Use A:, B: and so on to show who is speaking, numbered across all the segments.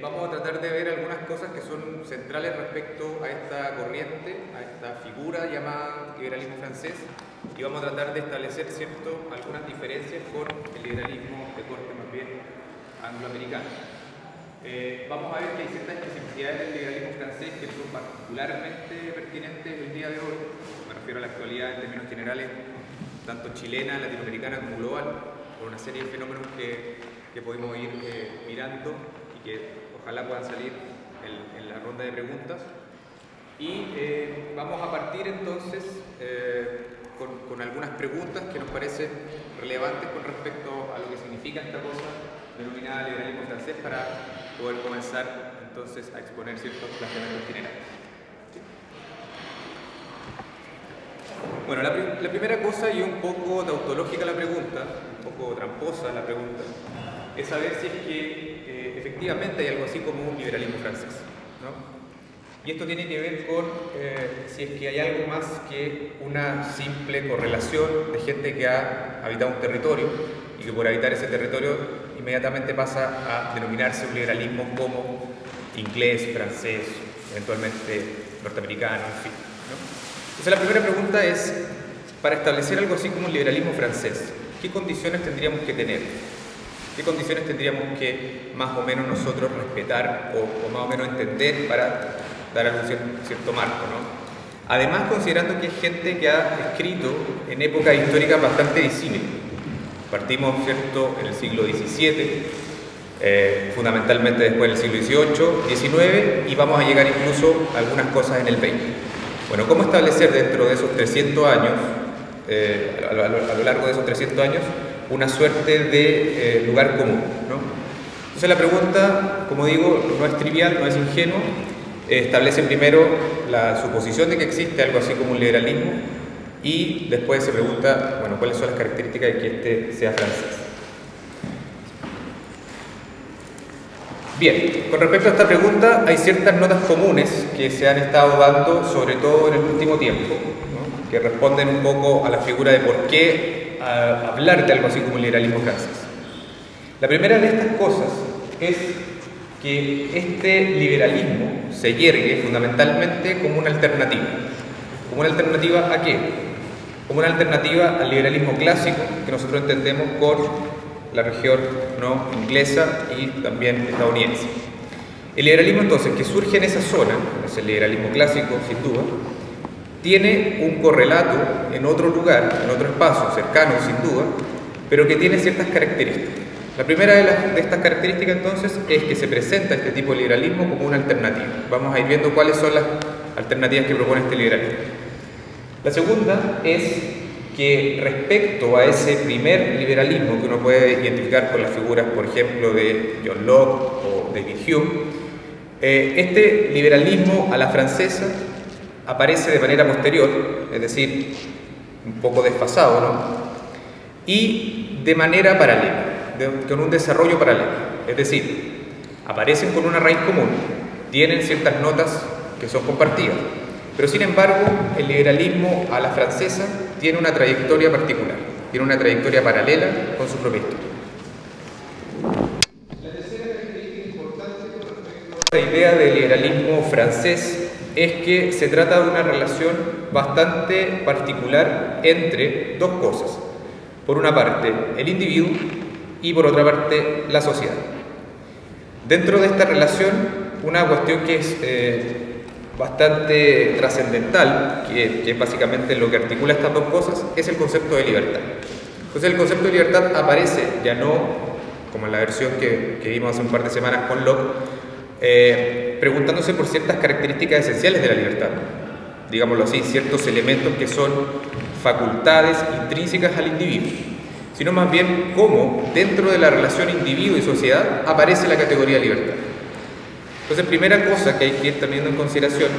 A: vamos a tratar de ver algunas cosas que son centrales respecto a esta corriente, a esta figura llamada liberalismo francés, y vamos a tratar de establecer algunas diferencias con el liberalismo de corte más bien angloamericano. Vamos a ver que hay ciertas especificidades del liberalismo francés que son particularmente pertinentes el día de hoy. Me refiero a la actualidad en términos generales, tanto chilena, latinoamericana como global, por una serie de fenómenos que podemos ir mirando y que ojalá puedan salir en la ronda de preguntas. Y vamos a partir entonces con algunas preguntas que nos parecen relevantes con respecto a lo que significa esta cosa denominada liberalismo francés, para poder comenzar entonces a exponer ciertos planteamientos generales. Bueno, la primera cosa, y un poco tautológica la pregunta, un poco tramposa la pregunta, es saber si es que efectivamente hay algo así como un liberalismo francés, ¿no? Y esto tiene que ver con si es que hay algo más que una simple correlación de gente que ha habitado un territorio y que por habitar ese territorio inmediatamente pasa a denominarse un liberalismo como inglés, francés, eventualmente norteamericano, en fin, ¿no? Entonces la primera pregunta es, para establecer algo así como un liberalismo francés, ¿qué condiciones tendríamos que tener? ¿Qué condiciones tendríamos que más o menos nosotros respetar o más o menos entender para dar algún cierto marco, ¿no? Además, considerando que hay gente que ha escrito en épocas históricas bastante disímiles. Partimos, ¿cierto?, en el siglo XVII, fundamentalmente después del siglo XVIII, XIX, y vamos a llegar incluso a algunas cosas en el XX. Bueno, ¿cómo establecer dentro de esos 300 años, a lo largo de esos 300 años, una suerte de lugar común, ¿no? Entonces la pregunta, como digo, no es trivial, no es ingenua. Establece primero la suposición de que existe algo así como un liberalismo y después se pregunta, bueno, cuáles son las características de que este sea francés. Bien, con respecto a esta pregunta hay ciertas notas comunes que se han estado dando, sobre todo en el último tiempo, ¿no?, que responden un poco a la figura de por qué hablar de algo así como el liberalismo francés. La primera de estas cosas es que este liberalismo se yergue fundamentalmente como una alternativa. ¿Como una alternativa a qué? Como una alternativa al liberalismo clásico que nosotros entendemos por la región, ¿no?, inglesa y también estadounidense. El liberalismo entonces que surge en esa zona, es el liberalismo clásico sin duda, tiene un correlato en otro lugar, en otro espacio cercano sin duda, pero que tiene ciertas características. La primera de estas características entonces es que se presenta este tipo de liberalismo como una alternativa. Vamos a ir viendo cuáles son las alternativas que propone este liberalismo. La segunda es que respecto a ese primer liberalismo que uno puede identificar con las figuras, por ejemplo, de John Locke o David Hume, este liberalismo a la francesa aparece de manera posterior, es decir, un poco desfasado, ¿no?, y de manera paralela, con un desarrollo paralelo. Es decir, aparecen con una raíz común, tienen ciertas notas que son compartidas, pero sin embargo el liberalismo a la francesa tiene una trayectoria particular, tiene una trayectoria paralela con su propia historia. La tercera característica importante con respecto a esta idea del liberalismo francés es que se trata de una relación bastante particular entre dos cosas. Por una parte, el individuo y por otra parte, la sociedad. Dentro de esta relación, una cuestión que es bastante trascendental, que es básicamente lo que articula estas dos cosas, es el concepto de libertad. Entonces el concepto de libertad aparece, ya no como en la versión que vimos hace un par de semanas con Locke, preguntándose por ciertas características esenciales de la libertad, digámoslo así, ciertos elementos que son facultades intrínsecas al individuo, sino más bien cómo dentro de la relación individuo y sociedad aparece la categoría de libertad. Entonces, primera cosa que hay que ir teniendo en consideración,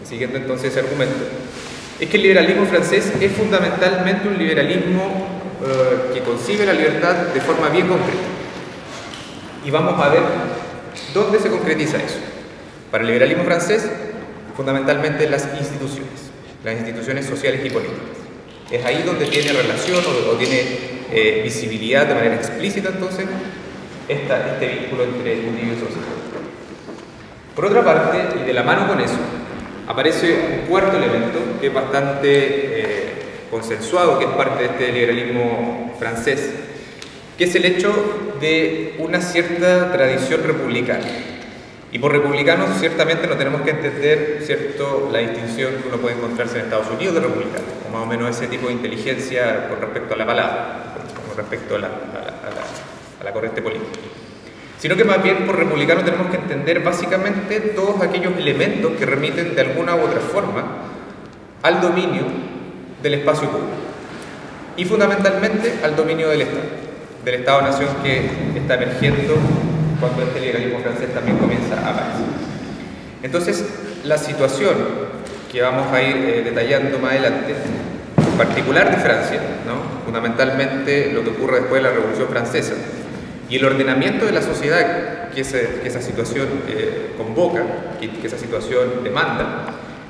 A: siguiendo entonces ese argumento, es que el liberalismo francés es fundamentalmente un liberalismo que concibe la libertad de forma bien concreta. Y vamos a ver dónde se concretiza eso. Para el liberalismo francés, fundamentalmente las instituciones sociales y políticas. Es ahí donde tiene relación o tiene visibilidad de manera explícita entonces este vínculo entre individuo y sociedad. Por otra parte, y de la mano con eso, aparece un cuarto elemento que es bastante consensuado, que es parte de este liberalismo francés, que es el hecho de una cierta tradición republicana. Y por republicanos ciertamente no tenemos que entender, ¿cierto?, la distinción que uno puede encontrarse en Estados Unidos de republicano, o más o menos ese tipo de inteligencia con respecto a la palabra, con respecto a la corriente política. Sino que más bien por republicano tenemos que entender básicamente todos aquellos elementos que remiten de alguna u otra forma al dominio del espacio público y fundamentalmente al dominio del Estado-nación que está emergiendo cuando este liberalismo francés también comienza a aparecer. Entonces, la situación que vamos a ir detallando más adelante, en particular de Francia, ¿no?, fundamentalmente lo que ocurre después de la Revolución Francesa, y el ordenamiento de la sociedad que esa situación convoca, que esa situación demanda,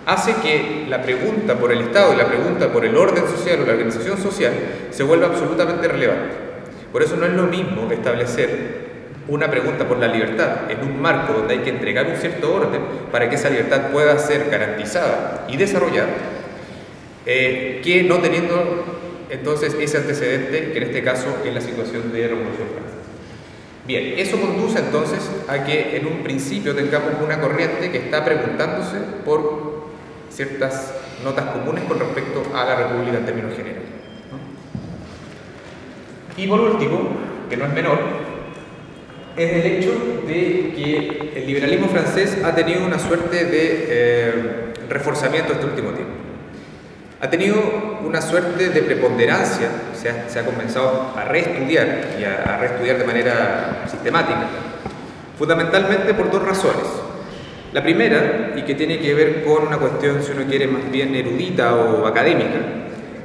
A: hace que la pregunta por el Estado y la pregunta por el orden social o la organización social se vuelva absolutamente relevante. Por eso no es lo mismo establecer una pregunta por la libertad en un marco donde hay que entregar un cierto orden para que esa libertad pueda ser garantizada y desarrollada, que no teniendo entonces ese antecedente, que en este caso es la situación de Revolución Francesa. Bien, eso conduce entonces a que en un principio tengamos una corriente que está preguntándose por ciertas notas comunes con respecto a la República en términos generales, ¿no? Y por último, que no es menor, es el hecho de que el liberalismo francés ha tenido una suerte de reforzamiento este último tiempo. Ha tenido una suerte de preponderancia, se ha comenzado a reestudiar y a reestudiar de manera sistemática, fundamentalmente por dos razones. La primera, y que tiene que ver con una cuestión, si uno quiere, más bien erudita o académica,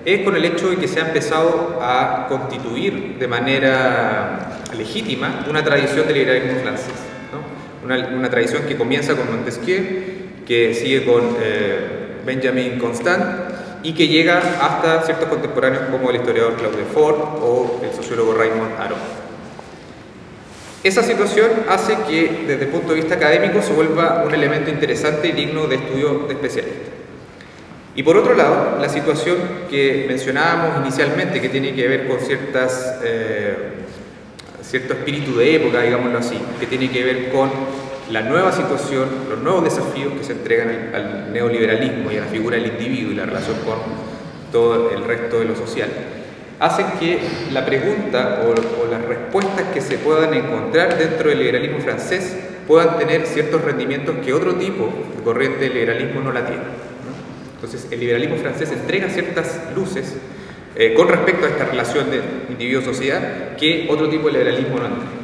A: es con el hecho de que se ha empezado a constituir de manera legítima una tradición del liberalismo francés, ¿no? Una tradición que comienza con Montesquieu, que sigue con Benjamin Constant, y que llega hasta ciertos contemporáneos como el historiador Claude Lefort o el sociólogo Raymond Aron. Esa situación hace que, desde el punto de vista académico, se vuelva un elemento interesante y digno de estudio de especialistas. Y por otro lado, la situación que mencionábamos inicialmente, que tiene que ver con cierto espíritu de época, digámoslo así, que tiene que ver con la nueva situación, los nuevos desafíos que se entregan al neoliberalismo y a la figura del individuo y la relación con todo el resto de lo social, hacen que la pregunta o las respuestas que se puedan encontrar dentro del liberalismo francés puedan tener ciertos rendimientos que otro tipo de corriente del liberalismo no la tiene, ¿no? Entonces, el liberalismo francés entrega ciertas luces con respecto a esta relación de individuo-sociedad que otro tipo de liberalismo no entrega.